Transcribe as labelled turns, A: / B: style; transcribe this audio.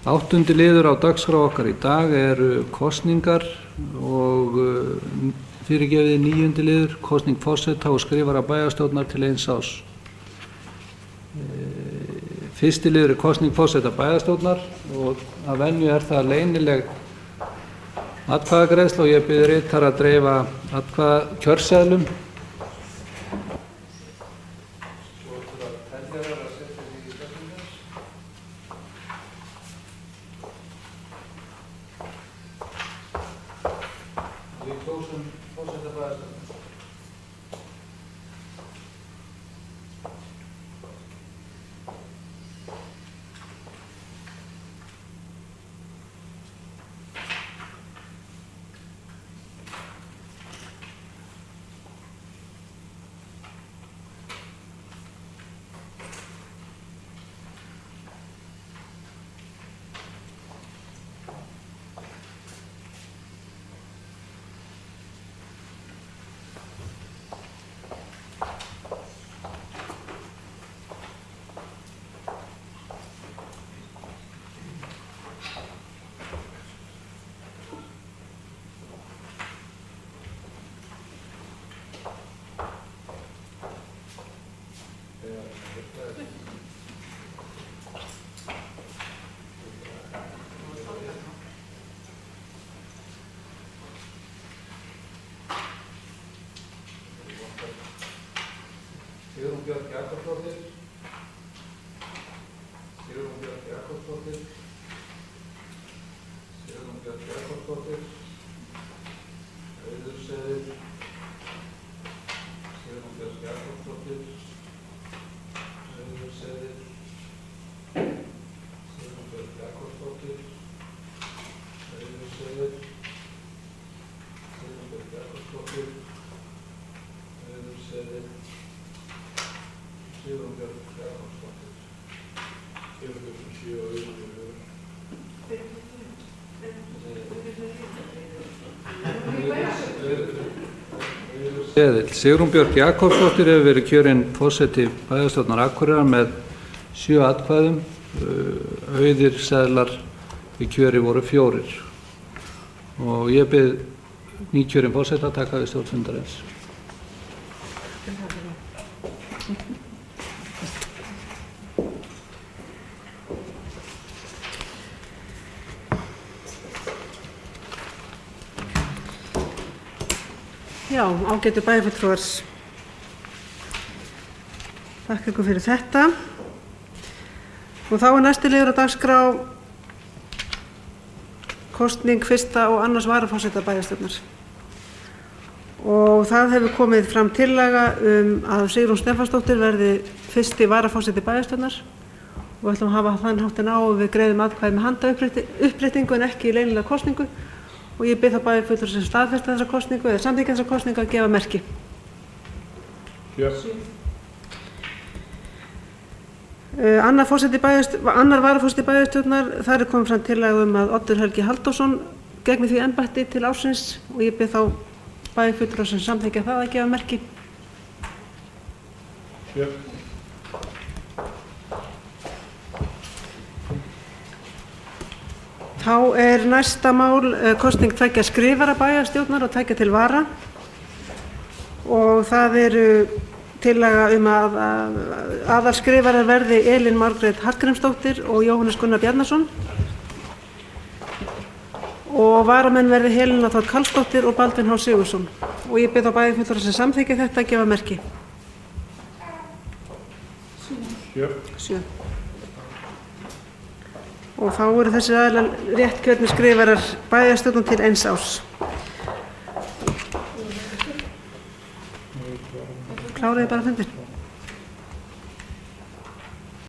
A: Áttundi liður á dagskrá okkar í dag eru kosningar og fyrirgefið 9. liður, kosning forseta og skrifara bæjarstjórnar til 1 árs. Fyrsti liður er kosning forseta bæjarstjórnar og að venju er það leynileg atkvæðagreiðsla og ég bið ritara að dreifa kjörseðlum. Sigrún Björk Jakobsdóttir, Sigrún Björk Jakobsdóttir, Sigrún Björk Jakobsdóttir, Auður Seðill, Sigrún Björk Jakobsdóttir, Auður Seðill, Sigrún Björk Jakobsdóttir, Auður Seðill, Sigrún Björk Jakobsdóttir, Auður Seðill, Sigrún Björk Jakobsdóttir. Sigrún Björk Sigrún Björk Jakobsdóttir hefur verið kjörin forseti bæjarstjórnar Akureyrar með 7 atkvæðum. Auðir seðlar við kjöri voru 4. Og ég bið nýkjörin forseta að taka við stjórn fundarins.
B: Já, ágætu bæjarfulltrúar, þakka ykkur fyrir þetta. Og þá er næsti liður á dagskrá kosning 1. og 2. varaforseta bæjarstjórnar. Og það hefur komið fram tillaga að Sigrún Stefánsdóttir verði 1. varaforseti bæjarstjórnar og við ætlum að hafa þann háttinn á og við greiðum atkvæði með handauppréttingu en ekki í leynilega kosningu. Og ég bið þá bæjarfulltrúa sem staðfesta þessa kosningu eða samþykkja þessa kosningu að gefa merki. Annar varaforseti bæjarstjórnar, þar er komið fram tillaga að Oddur Helgi Halldórsson gegni því embætti til ársins og ég bið þá bæjarfulltrúa sem samþykkja það að gefa merki. Þá er næsta mál kosning 2 skrifara bæjarstjórnar og 2 til vara og það eru tillaga að aðalskrifarar verði Elín Margrét Hallgrímsdóttir og Jóhannes Gunnar Bjarnason og varamenn verði Helena Þór Karlsdóttir og Baldvin H. Sigurðsson og ég bið þá bæjarfulltrúa sem samþykkja þetta að gefa merki. 7. Og þá eru þessi aðilar rétt kjörnir skrifarar bæjarstjórnar til 1 árs. Kláriði bara fundinn.